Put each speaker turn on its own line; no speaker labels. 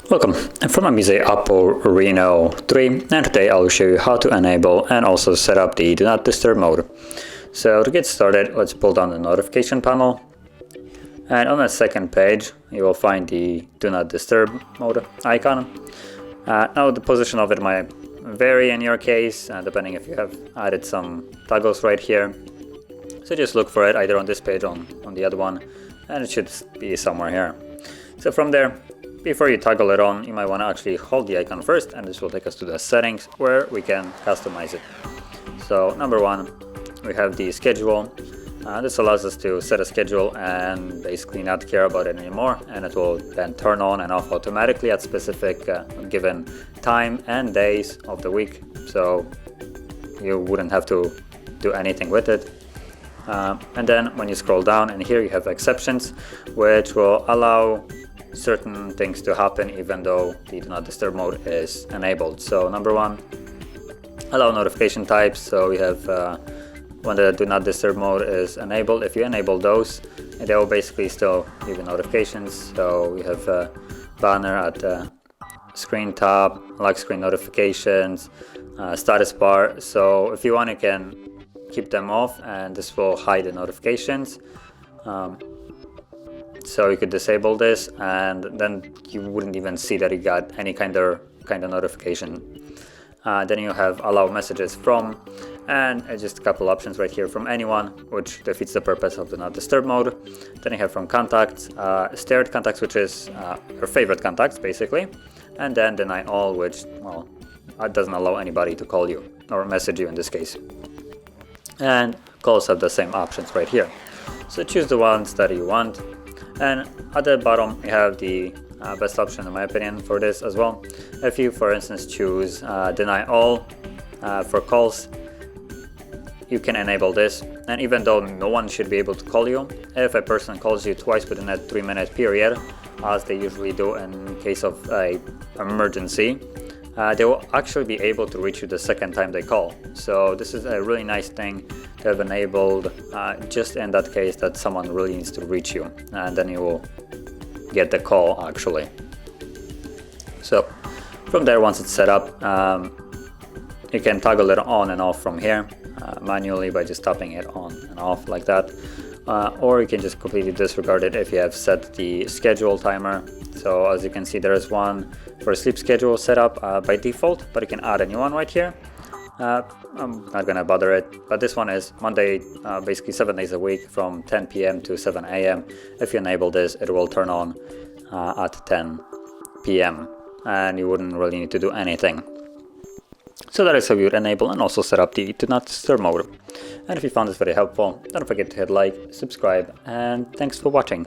Welcome, I'm using OPPO Reno 3, and today I'll show you how to enable and also set up the Do Not Disturb mode. So to get started, let's pull down the notification panel, and on the second page you will find the Do Not Disturb mode icon. Now the position of it might vary in your case, depending if you have added some toggles right here. So just look for it either on this page or on the other one, and it should be somewhere here. So from there, before you toggle it on, you might want to actually hold the icon first, and this will take us to the settings where we can customize it. So number one, we have the schedule. This allows us to set a schedule and basically not care about it anymore, and it will then turn on and off automatically at specific given time and days of the week, so you wouldn't have to do anything with it. And then when you scroll down, and here you have exceptions, which will allow certain things to happen even though the Do Not Disturb mode is enabled. So number one, allow notification types. So we have when the Do Not Disturb mode is enabled, if you enable those, they will basically still give you notifications. So we have a banner at the screen top, lock screen notifications, status bar. So if you want, you can keep them off, and this will hide the notifications. So you could disable this, and then you wouldn't even see that you got any kind of notification. Then you have allow messages from, and just a couple options right here, from anyone, which defeats the purpose of the Not Disturb mode. Then you have from contacts, shared contacts, which is your favorite contacts basically, and then deny all, which, well, doesn't allow anybody to call you or message you in this case. And calls have the same options right here. So choose the ones that you want. And at the bottom you have the best option in my opinion for this as well. If you, for instance, choose deny all for calls, you can enable this, and even though no one should be able to call you, if a person calls you twice within a 3-minute period, as they usually do in case of an emergency, they will actually be able to reach you the second time they call. So this is a really nice thing to have enabled, just in that case that someone really needs to reach you, and then you will get the call actually. So from there, once it's set up, you can toggle it on and off from here manually by just tapping it on and off like that, or you can just completely disregard it if you have set the schedule timer. So as you can see, there is one for sleep schedule set up by default, but you can add a new one right here. I'm not gonna bother it, but this one is Monday, basically 7 days a week from 10 p.m. to 7 a.m. If you enable this, it will turn on at 10 p.m. and you wouldn't really need to do anything. So that is how you would enable and also set up the Do Not Disturb mode. And if you found this very helpful, don't forget to hit like, subscribe, and thanks for watching.